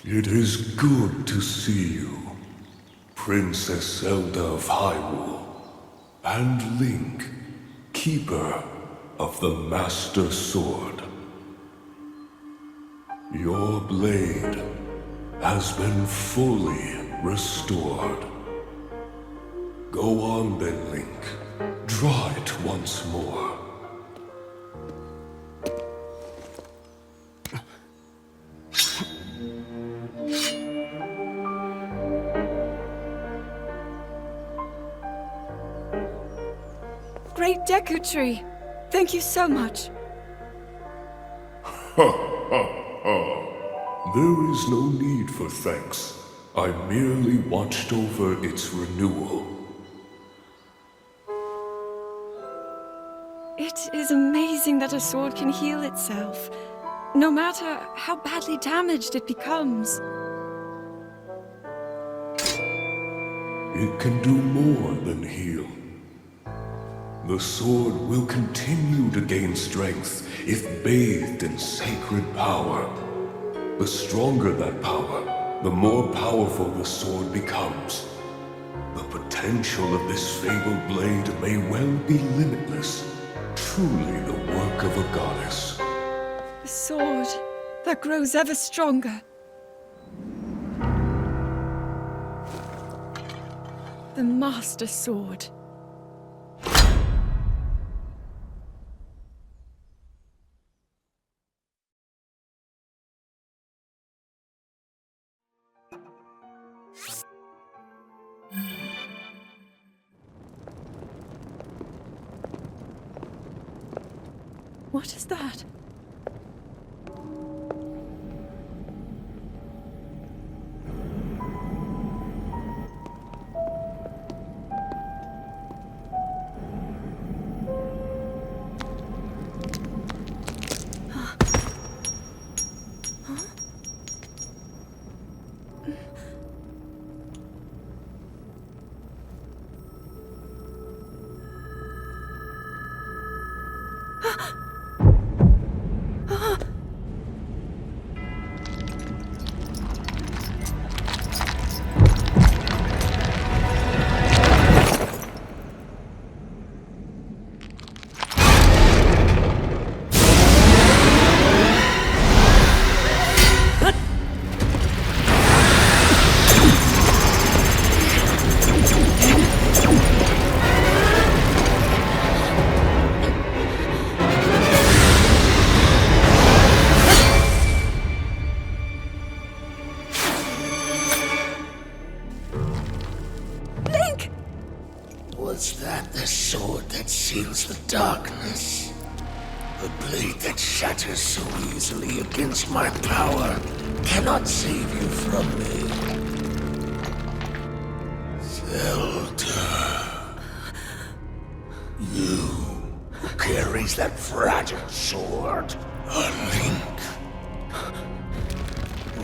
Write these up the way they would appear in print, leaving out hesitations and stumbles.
It is good to see you, Princess Zelda of Hyrule, and Link, Keeper of the Master Sword. Your blade has been fully restored. Go on then, Link. Draw it once more. Great Deku Tree! Thank you so much. There is no need for thanks. I merely watched over its renewal. It is amazing that a sword can heal itself, no matter how badly damaged it becomes. It can do more than heal. The sword will continue to gain strength if bathed in sacred power. The stronger that power, the more powerful the sword becomes. The potential of this fabled blade may well be limitless. Truly the work of a goddess. A sword that grows ever stronger. The Master Sword. What is that? Was that the sword that seals the darkness? The blade that shatters so easily against my power cannot save you from me. Zelda. You who carries that fragile sword. A Link.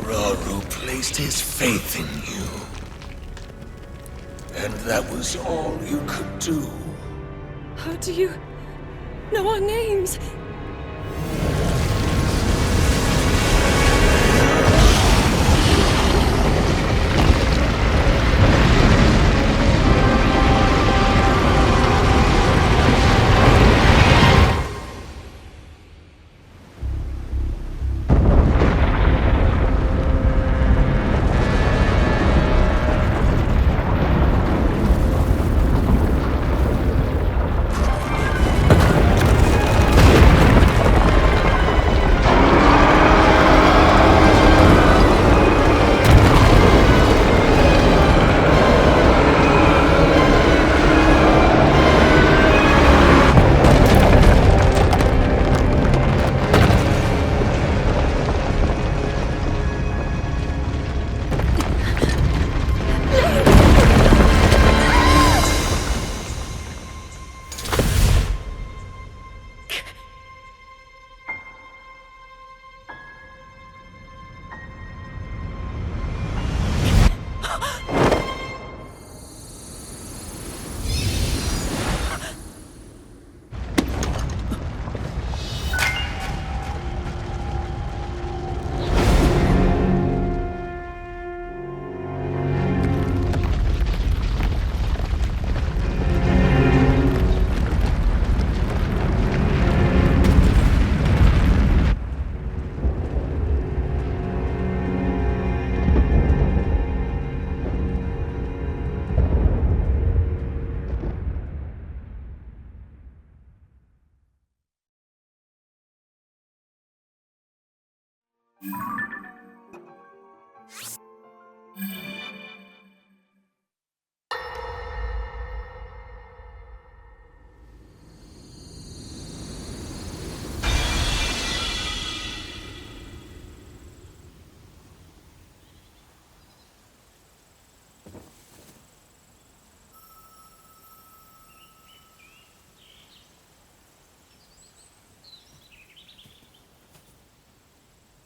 Rauru placed his faith in you. And that was all you could do. How do you know our names?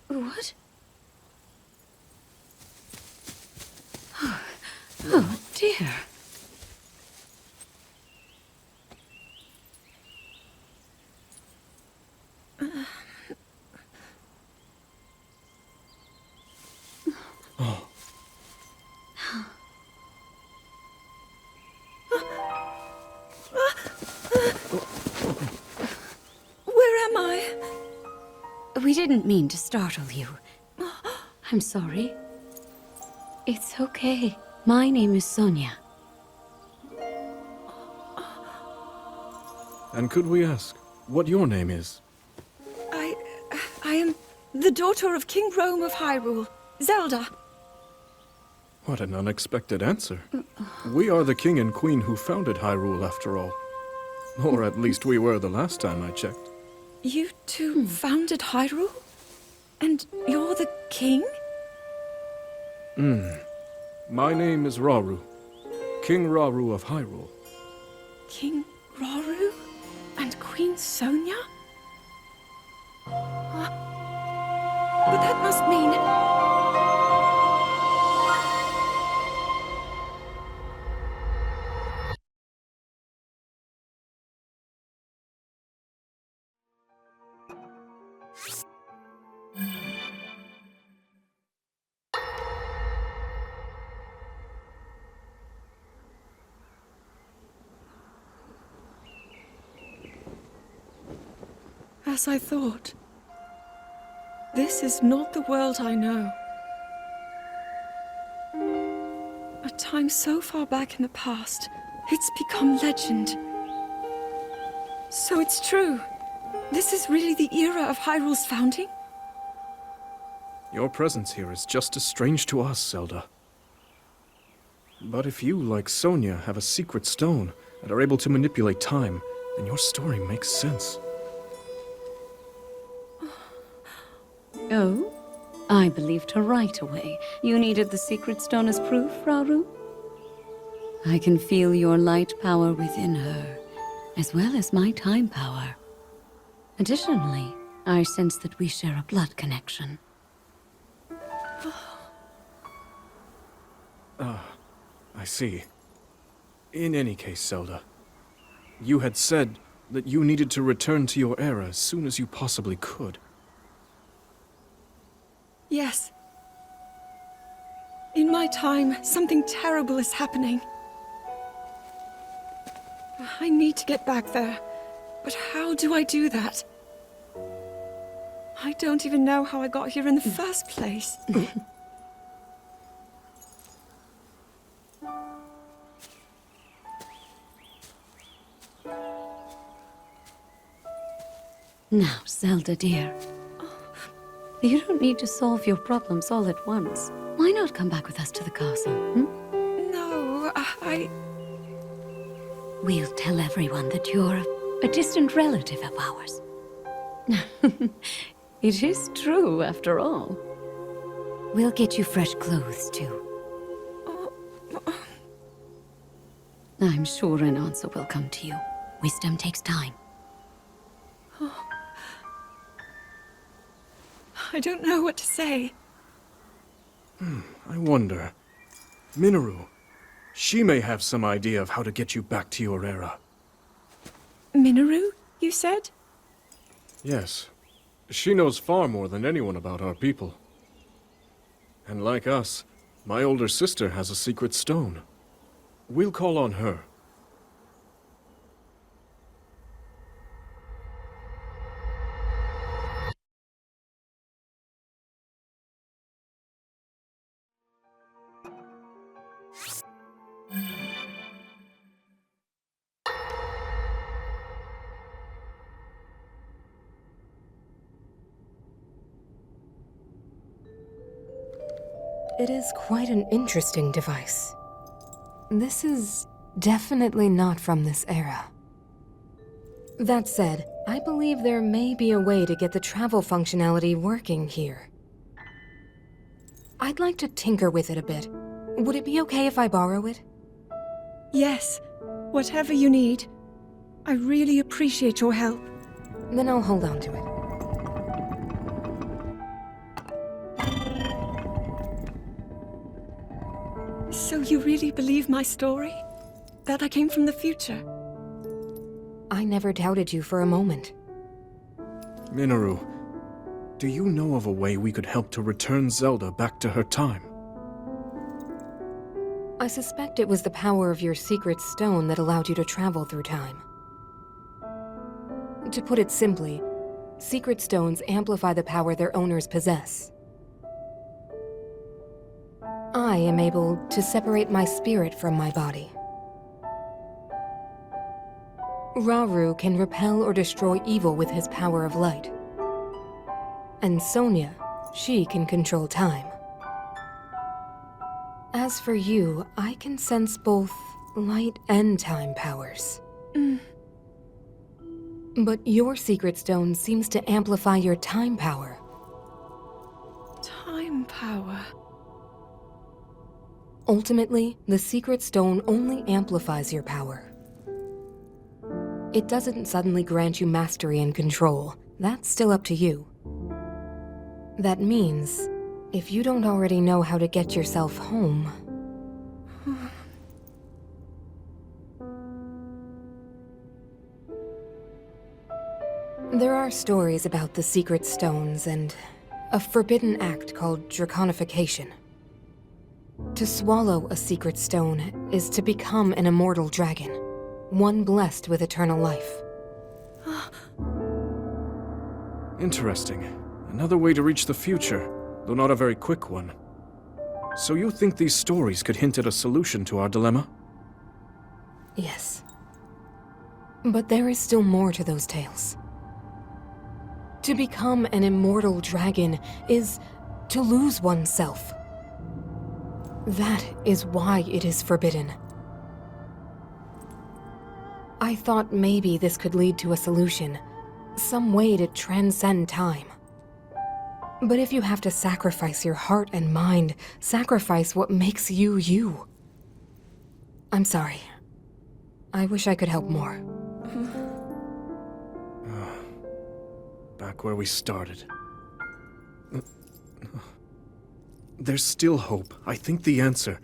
What? Oh, dear. Where am I? We didn't mean to startle you. I'm sorry. It's okay. My name is Sonia. And could we ask what your name is? I am the daughter of King Rome of Hyrule, Zelda. What an unexpected answer. We are the king and queen who founded Hyrule, after all. Or at least we were the last time I checked. You two founded Hyrule? And you're the king? My name is Rauru, King Rauru of Hyrule. King Rauru? And Queen Sonia? But that must mean... As I thought. This is not the world I know. A time so far back in the past, it's become legend. So it's true. This is really the era of Hyrule's founding? Your presence here is just as strange to us, Zelda. But if you, like Sonia, have a secret stone and are able to manipulate time, then your story makes sense. Oh? I believed her right away. You needed the secret stone as proof, Rauru? I can feel your light power within her, as well as my time power. Additionally, I sense that we share a blood connection. I see. In any case, Zelda, you had said that you needed to return to your era as soon as you possibly could. Yes. In my time, something terrible is happening. I need to get back there. But how do I do that? I don't even know how I got here in the first place. Now, Zelda dear. You don't need to solve your problems all at once. Why not come back with us to the castle, No, We'll tell everyone that you're a distant relative of ours. It is true, after all. We'll get you fresh clothes, too. I'm sure an answer will come to you. Wisdom takes time. I don't know what to say. I wonder. Minoru, she may have some idea of how to get you back to your era. Minoru, you said? Yes. She knows far more than anyone about our people. And like us, my older sister has a secret stone. We'll call on her. It is quite an interesting device. This is definitely not from this era. That said, I believe there may be a way to get the travel functionality working here. I'd like to tinker with it a bit. Would it be okay if I borrow it? Yes, whatever you need. I really appreciate your help. Then I'll hold on to it. So you really believe my story? That I came from the future? I never doubted you for a moment. Minoru, do you know of a way we could help to return Zelda back to her time? I suspect it was the power of your secret stone that allowed you to travel through time. To put it simply, secret stones amplify the power their owners possess. I am able to separate my spirit from my body. Rauru can repel or destroy evil with his power of light. And Sonia, she can control time. As for you, I can sense both light and time powers. But your secret stone seems to amplify your time power. Time power. Ultimately, the secret stone only amplifies your power. It doesn't suddenly grant you mastery and control. That's still up to you. That means, if you don't already know how to get yourself home... There are stories about the secret stones and a forbidden act called draconification. To swallow a secret stone is to become an immortal dragon, one blessed with eternal life. Interesting. Another way to reach the future, though not a very quick one. So you think these stories could hint at a solution to our dilemma? Yes. But there is still more to those tales. To become an immortal dragon is to lose oneself. That is why it is forbidden. I thought maybe this could lead to a solution, some way to transcend time. But if you have to sacrifice your heart and mind, sacrifice what makes you you. I'm sorry. I wish I could help more. Back where we started. There's still hope. I think the answer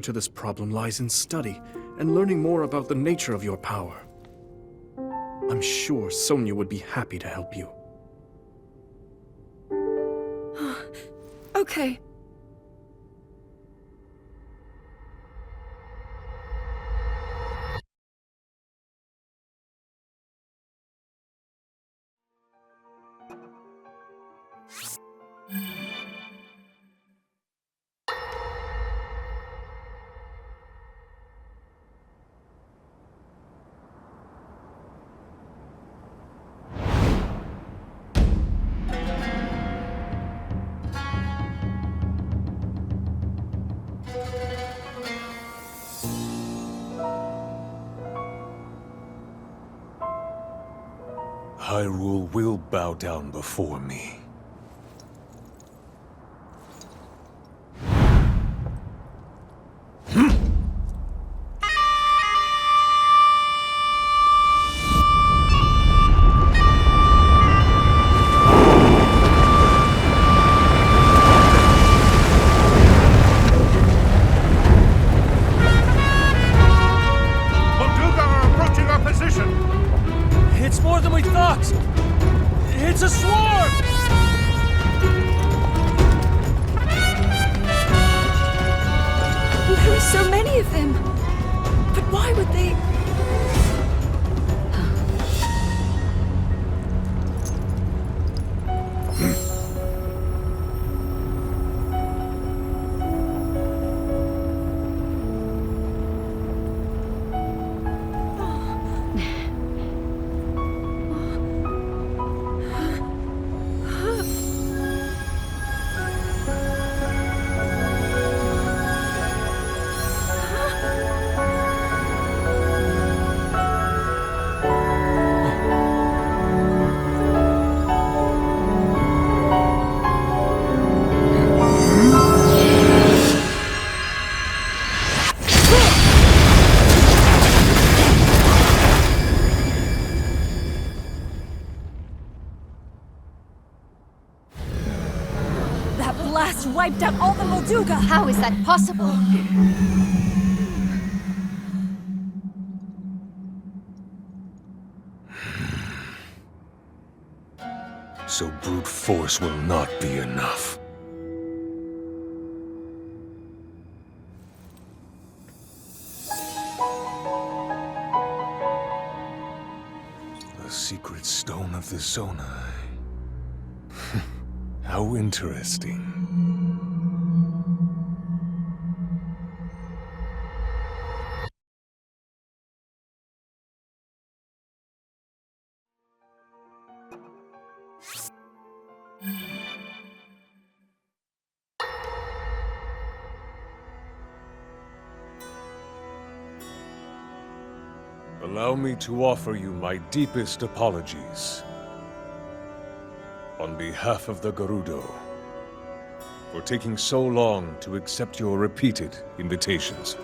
to this problem lies in study and learning more about the nature of your power. I'm sure Sonia would be happy to help you. Okay. Hyrule will bow down before me. It's more than we thought! It's a swarm! There are so many of them. But why would they... wiped out all the Molduga! How is that possible? So brute force will not be enough. The secret stone of the Zonai. How interesting. Allow me to offer you my deepest apologies. On behalf of the Gerudo, for taking so long to accept your repeated invitations.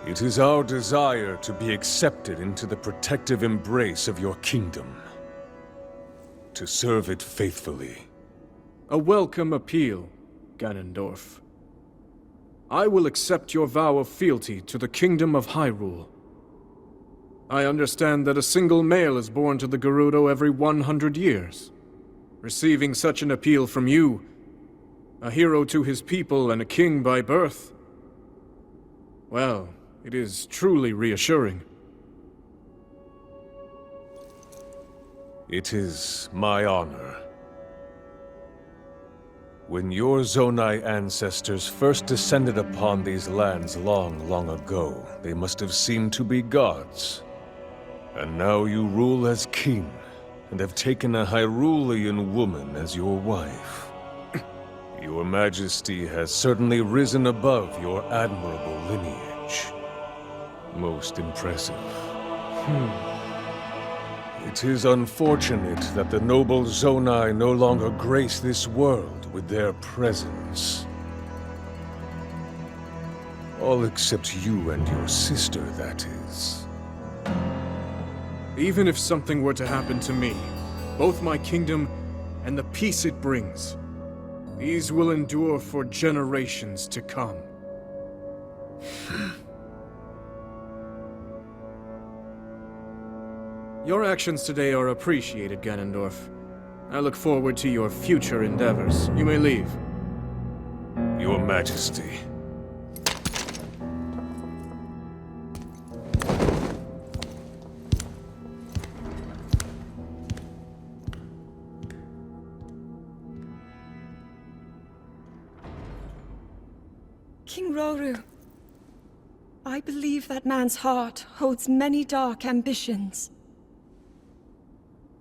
It is our desire to be accepted into the protective embrace of your kingdom. To serve it faithfully. A welcome appeal, Ganondorf. I will accept your vow of fealty to the Kingdom of Hyrule. I understand that a single male is born to the Gerudo every 100 years. Receiving such an appeal from you, a hero to his people and a king by birth, well, it is truly reassuring. It is my honor. When your Zonai ancestors first descended upon these lands long, long ago, they must have seemed to be gods. And now you rule as king, and have taken a Hyrulean woman as your wife. Your Majesty has certainly risen above your admirable lineage. Most impressive. It is unfortunate that the noble Zonai no longer grace this world with their presence. All except you and your sister, that is. Even if something were to happen to me, both my kingdom and the peace it brings, these will endure for generations to come. Your actions today are appreciated, Ganondorf. I look forward to your future endeavors. You may leave. Your Majesty. King Roru, I believe that man's heart holds many dark ambitions.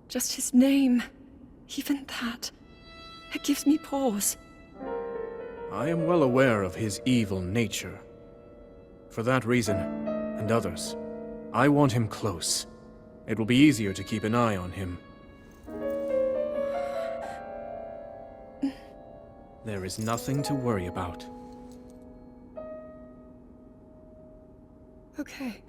Just his name, even that, it gives me pause. I am well aware of his evil nature. For that reason, and others, I want him close. It will be easier to keep an eye on him. There is nothing to worry about. Okay.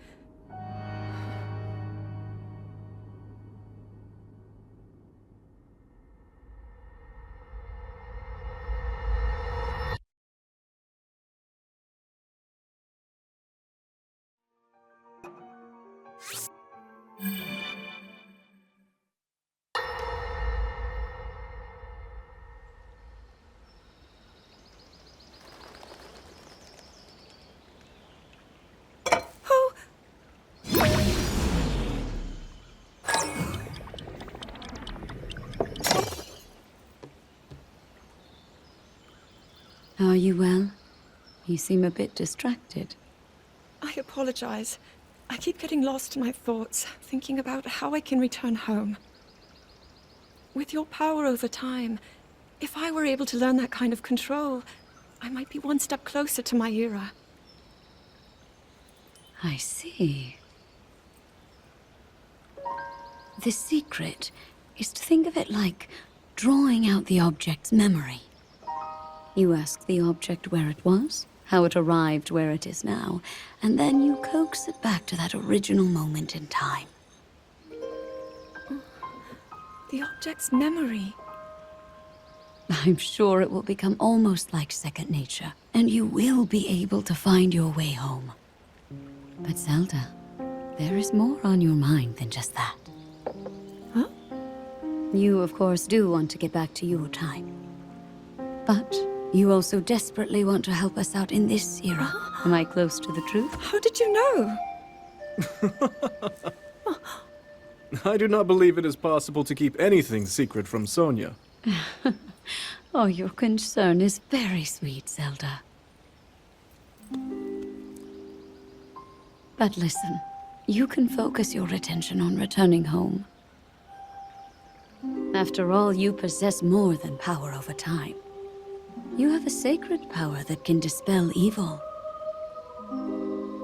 Are you well? You seem a bit distracted. I apologize. I keep getting lost in my thoughts, thinking about how I can return home. With your power over time, if I were able to learn that kind of control, I might be one step closer to my era. I see. The secret is to think of it like drawing out the object's memory. You ask the object where it was, how it arrived where it is now, and then you coax it back to that original moment in time. The object's memory. I'm sure it will become almost like second nature, and you will be able to find your way home. But Zelda, there is more on your mind than just that. Huh? You, of course, do want to get back to your time. But you also desperately want to help us out in this era. Am I close to the truth? How did you know? I do not believe it is possible to keep anything secret from Sonia. Oh, your concern is very sweet, Zelda. But listen, you can focus your attention on returning home. After all, you possess more than power over time. You have a sacred power that can dispel evil.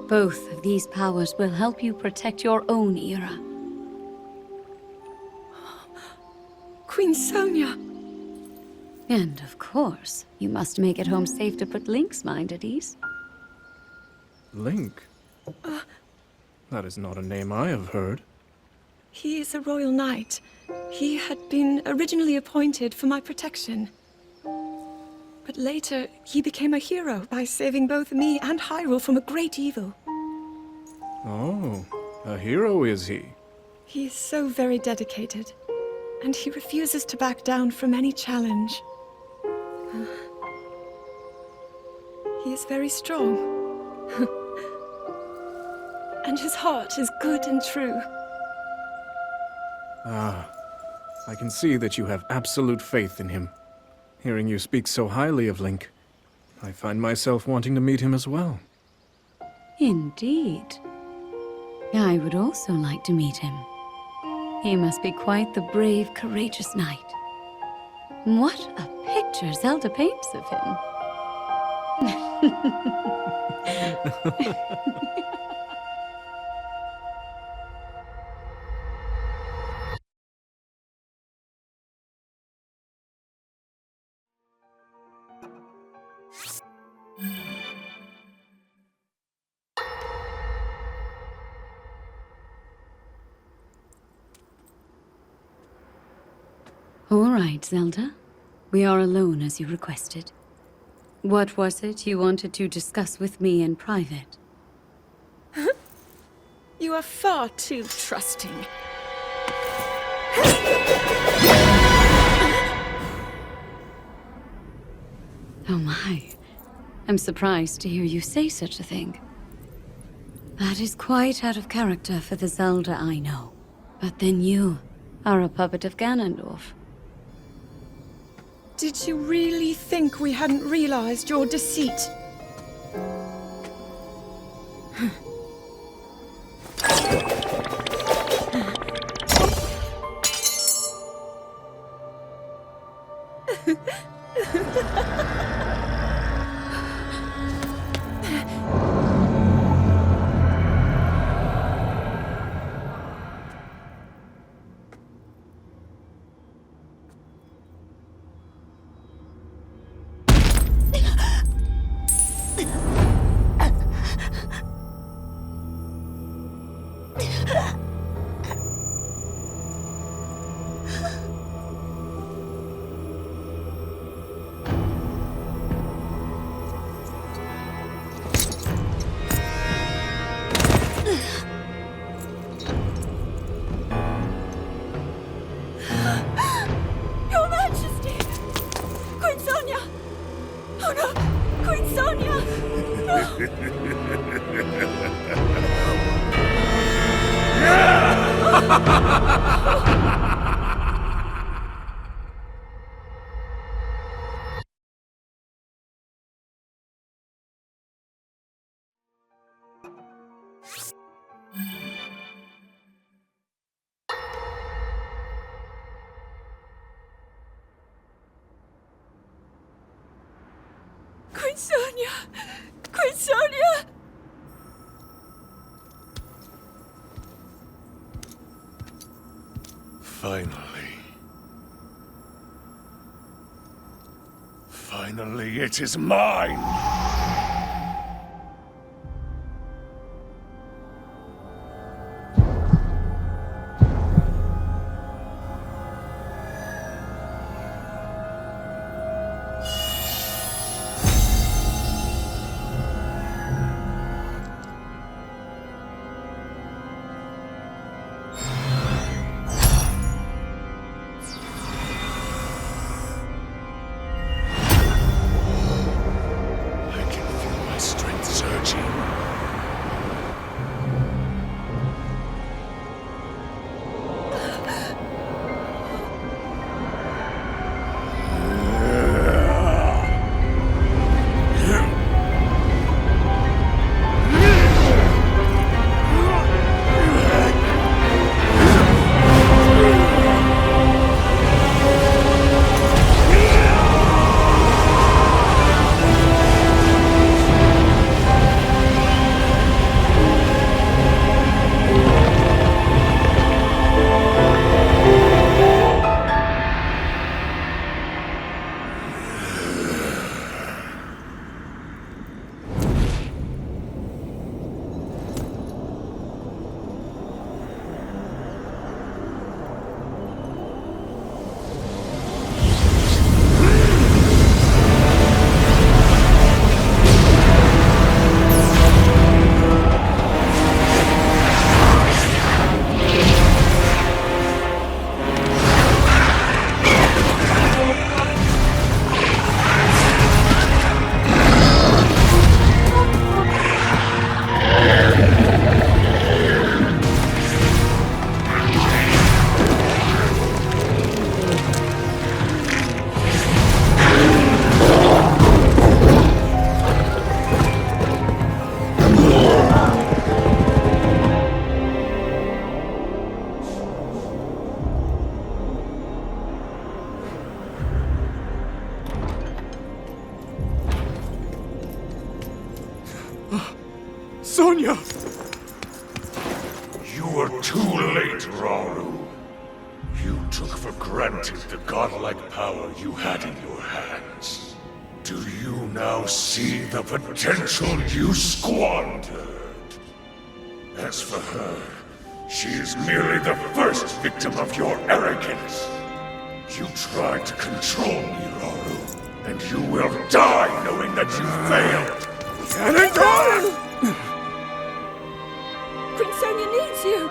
Both of these powers will help you protect your own era. Queen Sonia! And of course, you must make it home safe to put Link's mind at ease. Link? That is not a name I have heard. He is a royal knight. He had been originally appointed for my protection. But later, he became a hero by saving both me and Hyrule from a great evil. Oh, a hero is he? He is so very dedicated, and he refuses to back down from any challenge. He is very strong. And his heart is good and true. Ah, I can see that you have absolute faith in him. Hearing you speak so highly of Link, I find myself wanting to meet him as well. Indeed. I would also like to meet him. He must be quite the brave, courageous knight. What a picture Zelda paints of him. All right, Zelda. We are alone as you requested. What was it you wanted to discuss with me in private? You are far too trusting. Oh my. I'm surprised to hear you say such a thing. That is quite out of character for the Zelda I know. But then you are a puppet of Ganondorf. Did you really think we hadn't realized your deceit? Your Majesty! Queen Sonia! Oh no! Queen Sonia! Queen Sonia! Queen Sonia! Finally. Finally, it is mine! Sonia! You are too late, Rauru. You took for granted the godlike power you had in your hands. Do you now see the potential you squandered? As for her, she is merely the first victim of your arrogance. You tried to control me, Rauru, and you will die knowing that you failed. Cannonball! Queen Sonia needs you!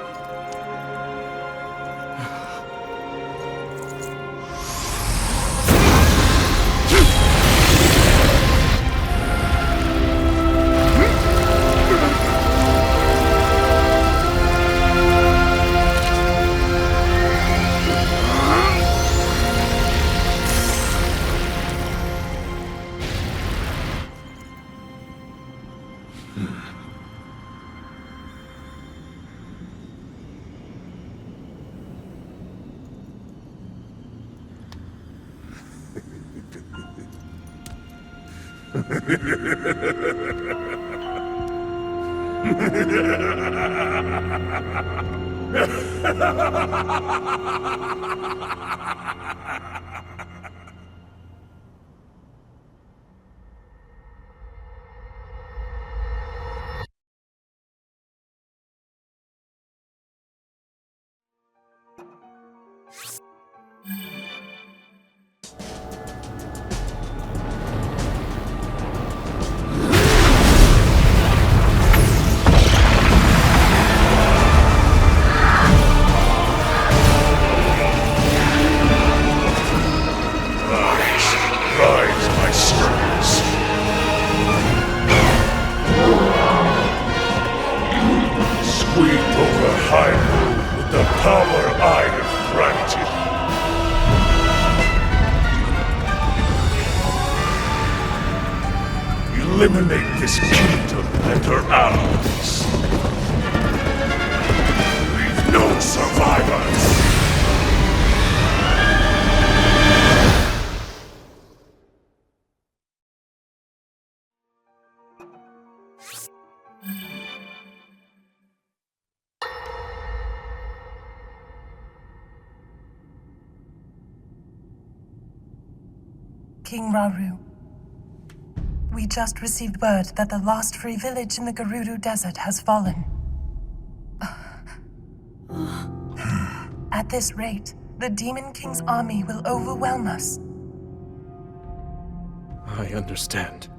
Rise, my servants. Sweep over Hyrule with the power I have granted. Eliminate this kingdom and her allies. Leave no survivors. King Rauru, we just received word that the last free village in the Gerudo Desert has fallen. At this rate, the Demon King's army will overwhelm us. I understand.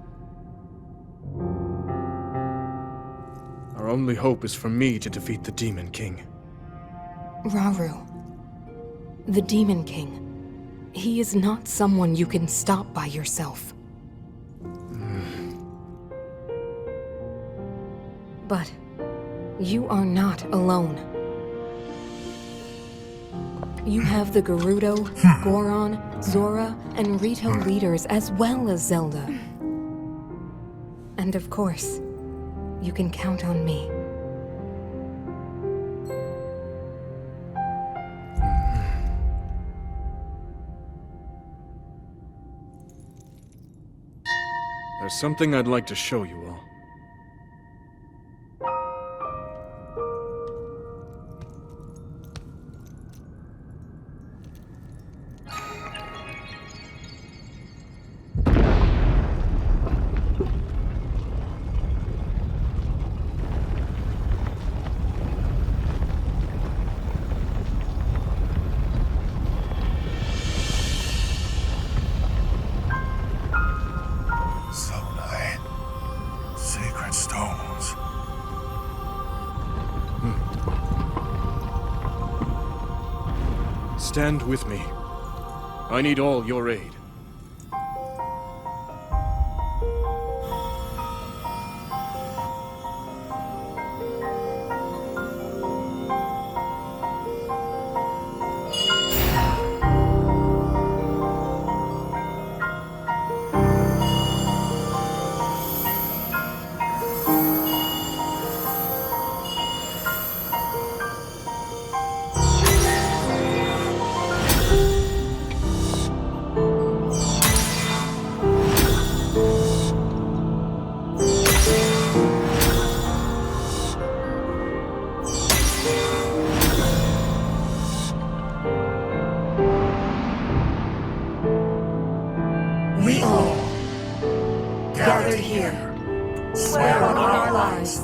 Our only hope is for me to defeat the Demon King. Rauru. The Demon King. He is not someone you can stop by yourself. But you are not alone. You have the Gerudo, Goron, Zora, and Rito leaders as well as Zelda. And of course, you can count on me. There's something I'd like to show you all. Sacred stones. Stand with me. I need all your aid. swear on our lives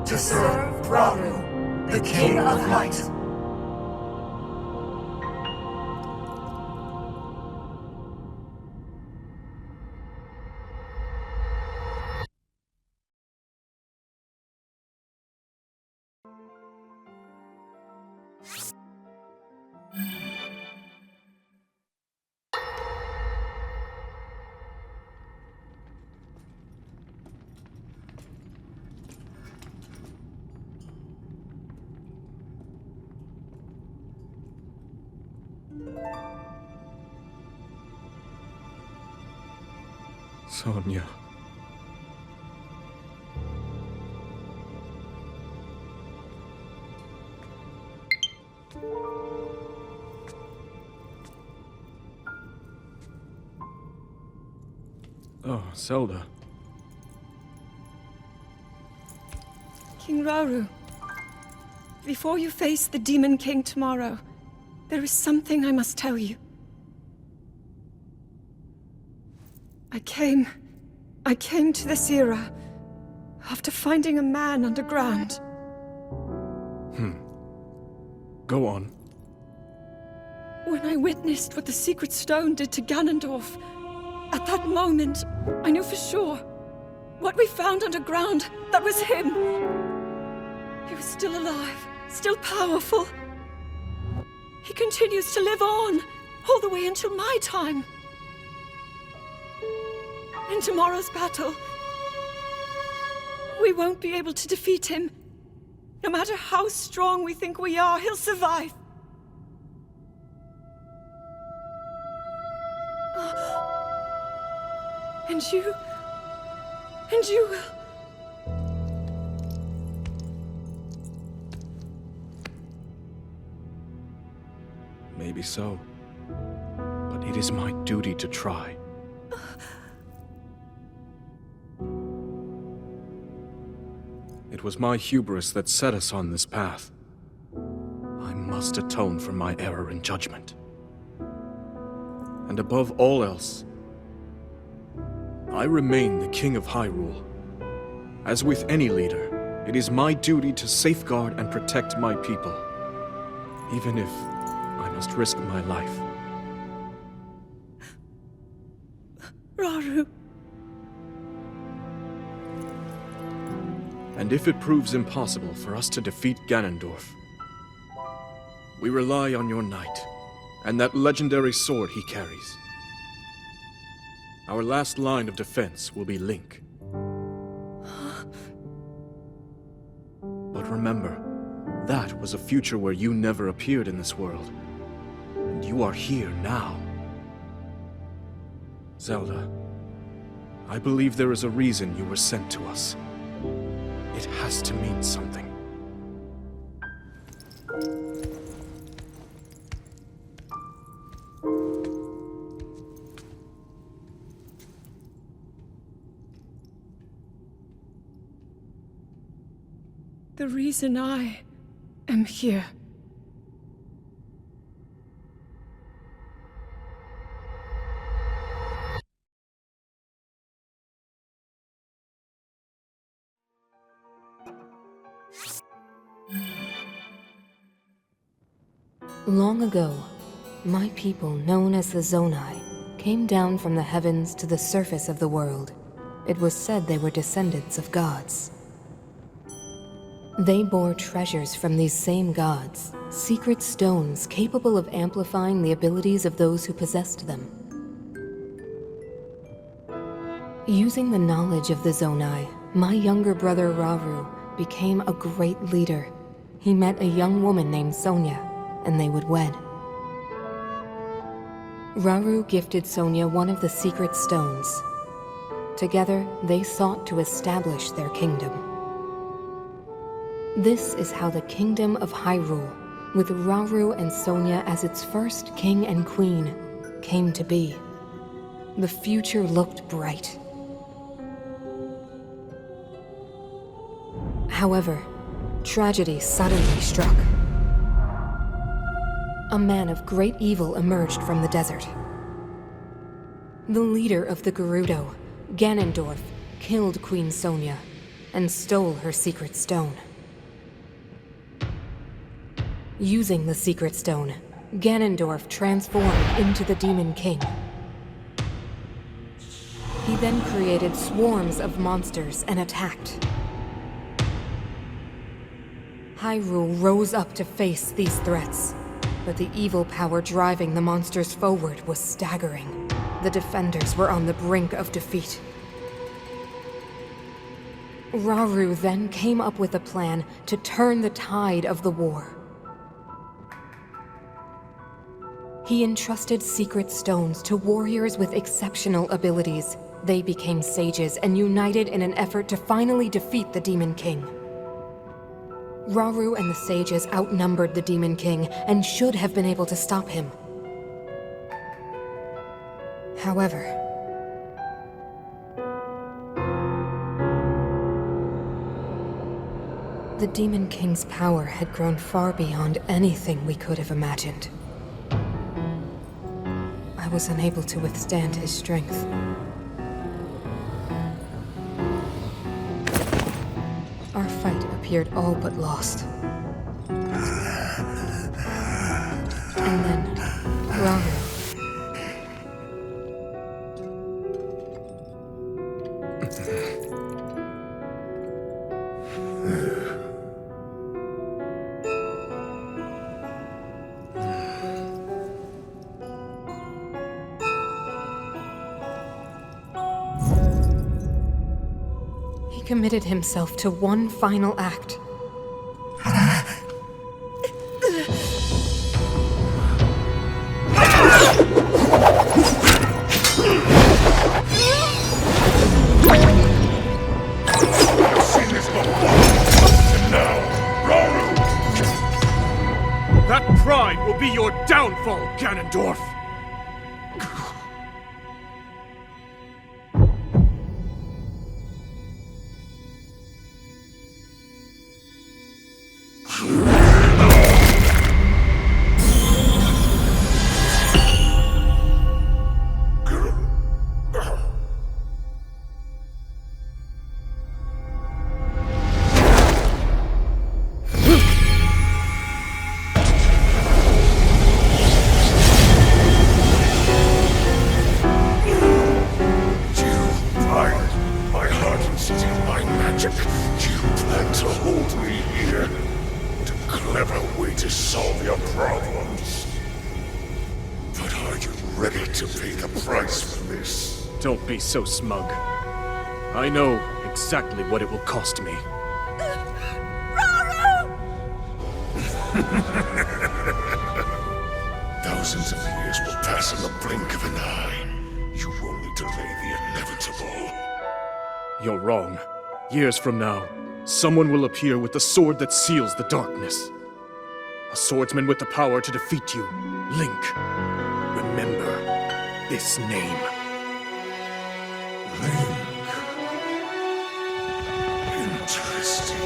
to serve Rauru, the King of Light. Sonia. Oh, Zelda. King Rauru, before you face the Demon King tomorrow, there is something I must tell you. I came to this era after finding a man underground. Go on. When I witnessed what the Secret Stone did to Ganondorf, at that moment, I knew for sure. What we found underground, that was him. He was still alive, still powerful. He continues to live on, all the way until my time. In tomorrow's battle, we won't be able to defeat him. No matter how strong we think we are, he'll survive. And you will. Maybe so. But it is my duty to try. It was my hubris that set us on this path. I must atone for my error in judgment. And above all else, I remain the King of Hyrule. As with any leader, it is my duty to safeguard and protect my people, even if I must risk my life. Rauru. And if it proves impossible for us to defeat Ganondorf, we rely on your knight, and that legendary sword he carries. Our last line of defense will be Link. But remember, that was a future where you never appeared in this world. And you are here now. Zelda, I believe there is a reason you were sent to us. It has to mean something. The reason I am here. Long ago, my people, known as the Zonai, came down from the heavens to the surface of the world. It was said they were descendants of gods. They bore treasures from these same gods, secret stones capable of amplifying the abilities of those who possessed them. Using the knowledge of the Zonai, my younger brother Rauru became a great leader. He met a young woman named Sonia, and they would wed. Rauru gifted Sonia one of the secret stones. Together, they sought to establish their kingdom. This is how the Kingdom of Hyrule, with Rauru and Sonia as its first king and queen, came to be. The future looked bright. However, tragedy suddenly struck. A man of great evil emerged from the desert. The leader of the Gerudo, Ganondorf, killed Queen Sonia and stole her secret stone. Using the secret stone, Ganondorf transformed into the Demon King. He then created swarms of monsters and attacked. Hyrule rose up to face these threats, but the evil power driving the monsters forward was staggering. The defenders were on the brink of defeat. Rauru then came up with a plan to turn the tide of the war. He entrusted secret stones to warriors with exceptional abilities. They became sages and united in an effort to finally defeat the Demon King. Rauru and the sages outnumbered the Demon King and should have been able to stop him. However, the Demon King's power had grown far beyond anything we could have imagined. I was unable to withstand his strength. Our fight appeared all but lost. And then, Rauru. He committed himself to one final act. That pride will be your downfall, Ganondorf! Don't be so smug. I know exactly what it will cost me. Thousands of years will pass in the blink of an eye. You only delay the inevitable. You're wrong. Years from now, someone will appear with the sword that seals the darkness. A swordsman with the power to defeat you. Link. Remember this name. Link. Interesting.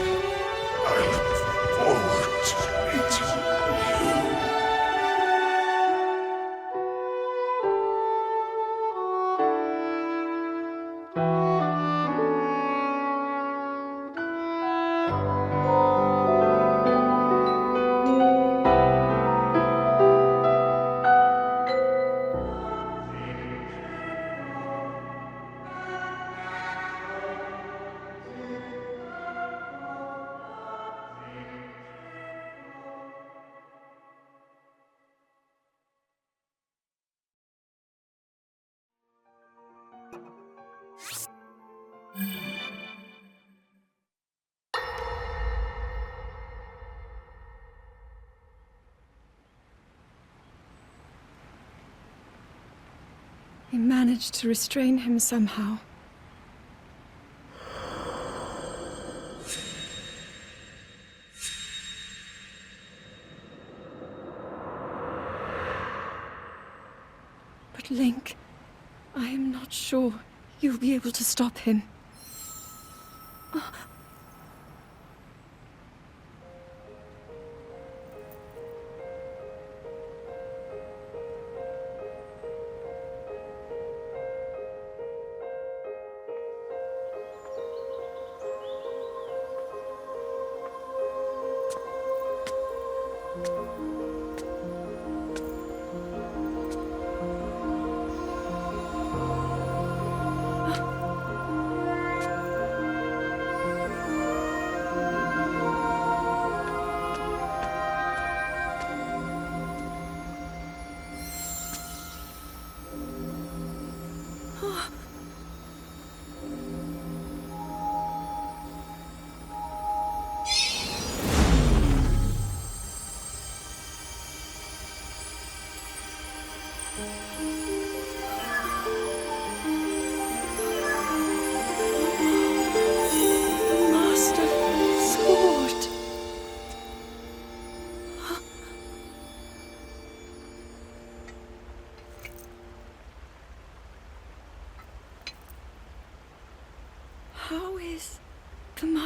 I look forward to meeting you. He managed to restrain him somehow. But Link, I am not sure you'll be able to stop him.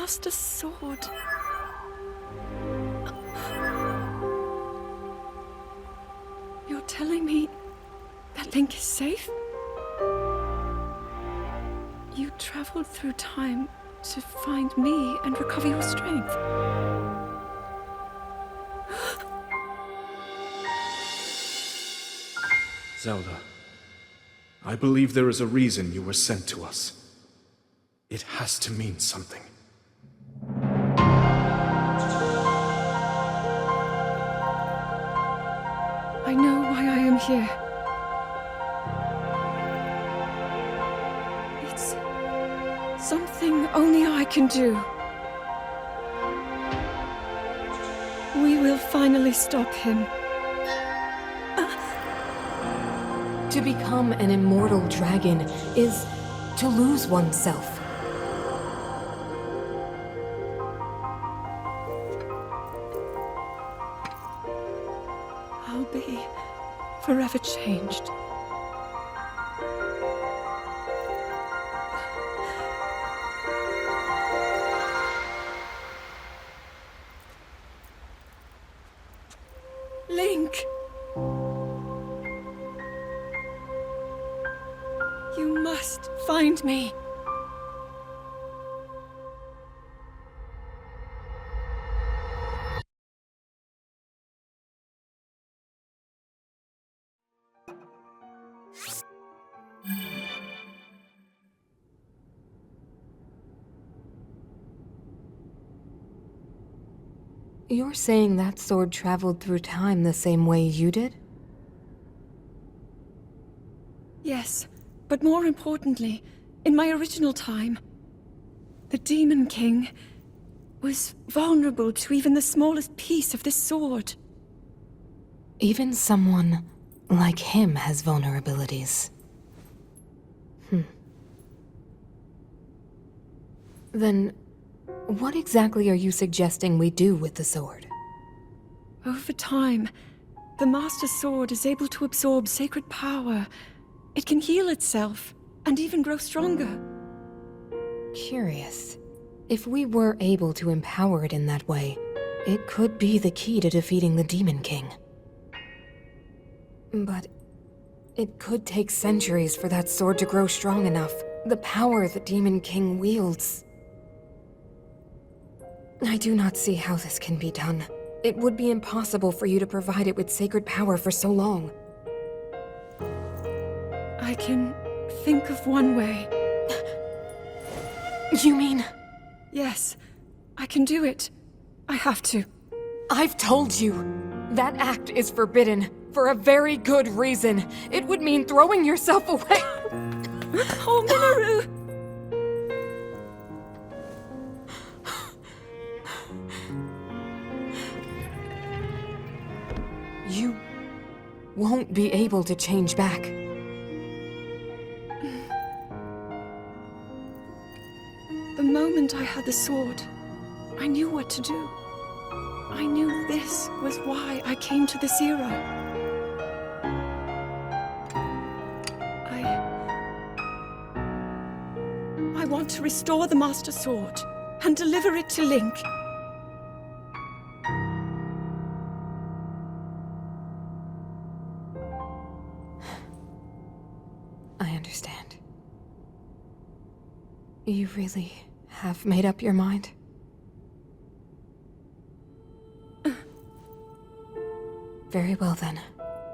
Master Sword. You're telling me that Link is safe? You traveled through time to find me and recover your strength. Zelda, I believe there is a reason you were sent to us. It has to mean something. I know why I am here. It's something only I can do. We will finally stop him. To become an immortal dragon is to lose oneself. I'll be forever changed. Link! You must find me. You're saying that sword traveled through time the same way you did? Yes, but more importantly, in my original time, the Demon King was vulnerable to even the smallest piece of this sword. Even someone like him has vulnerabilities. Then, what exactly are you suggesting we do with the sword? Over time, the Master Sword is able to absorb sacred power. It can heal itself, and even grow stronger. Curious. If we were able to empower it in that way, it could be the key to defeating the Demon King. But it could take centuries for that sword to grow strong enough. The power the Demon King wields. I do not see how this can be done. It would be impossible for you to provide it with sacred power for so long. I can think of one way. You mean? Yes, I can do it. I have to. I've told you. That act is forbidden, for a very good reason. It would mean throwing yourself away. Oh, Minoru! You won't be able to change back. The moment I had the sword, I knew what to do. I knew this was why I came to this era. I want to restore the Master Sword and deliver it to Link. I understand. You really have made up your mind? Very well then.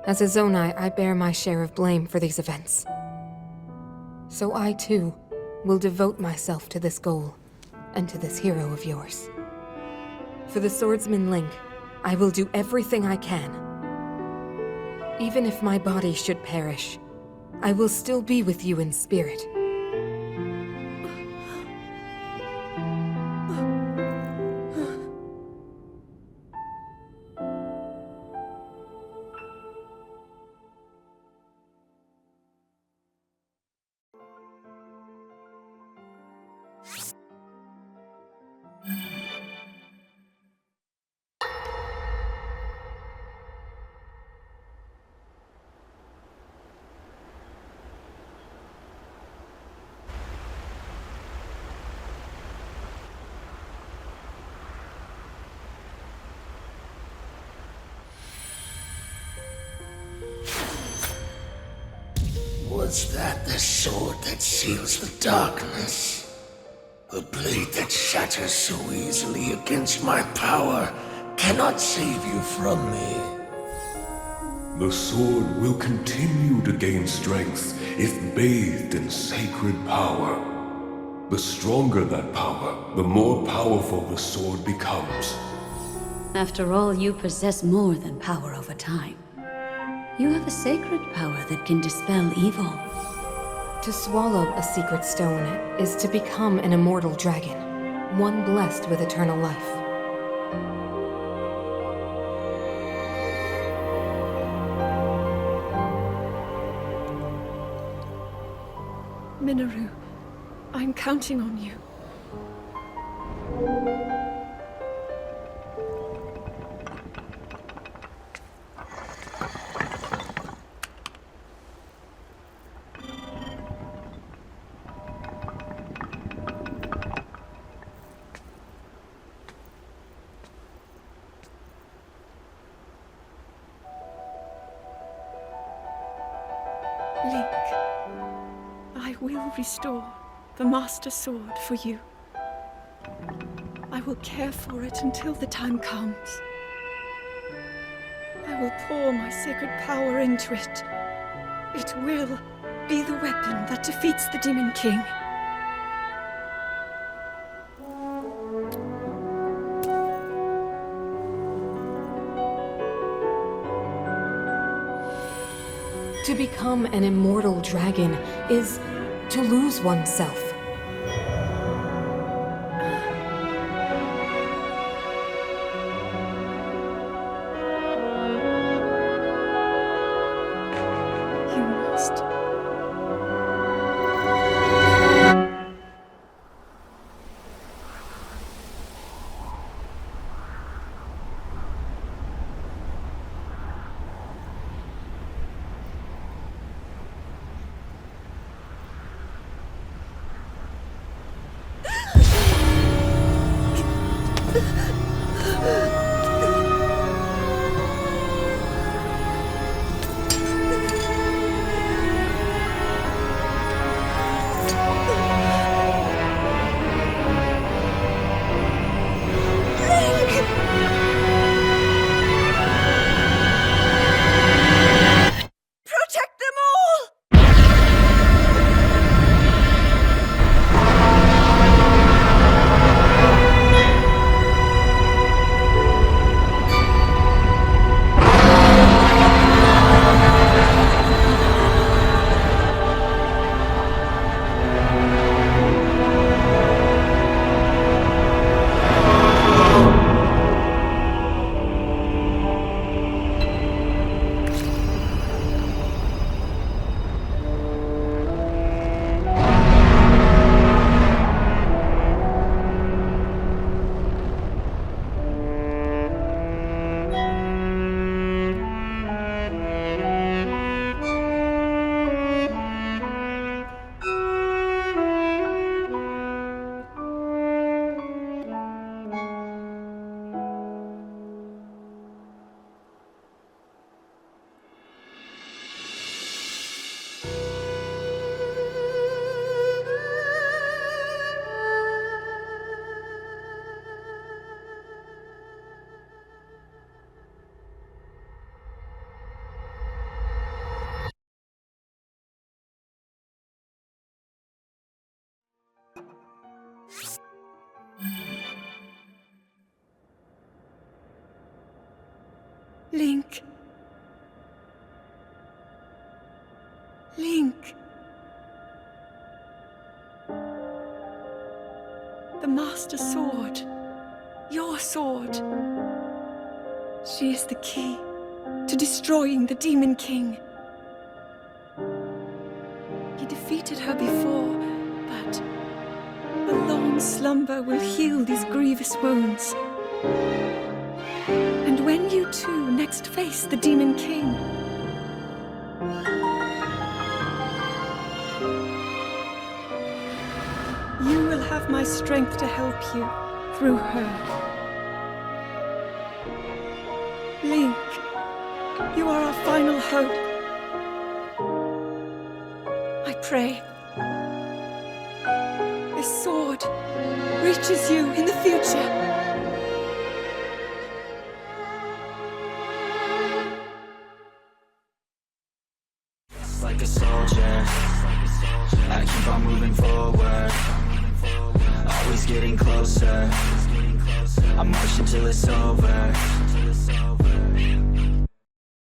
As a Zonai, I bear my share of blame for these events. So I too will devote myself to this goal, and to this hero of yours. For the swordsman Link, I will do everything I can. Even if my body should perish, I will still be with you in spirit. Was that the sword that seals the darkness? The blade that shatters so easily against my power cannot save you from me. The sword will continue to gain strength if bathed in sacred power. The stronger that power, the more powerful the sword becomes. After all, you possess more than power over time. You have a sacred power that can dispel evil. To swallow a secret stone is to become an immortal dragon, one blessed with eternal life. Minoru, I'm counting on you. Link, I will restore the Master Sword for you. I will care for it until the time comes. I will pour my sacred power into it. It will be the weapon that defeats the Demon King. To become an immortal dragon is to lose oneself. You must. Protect them all! Link. Link. The Master Sword. Your sword. She is the key to destroying the Demon King. He defeated her before, but a long slumber will heal these grievous wounds. And when you two next face the Demon King, you will have my strength to help you through her. Link, you are our final hope. pray. This sword reaches you in the future. Like a soldier, I keep on moving forward, always getting closer. I march until it's over.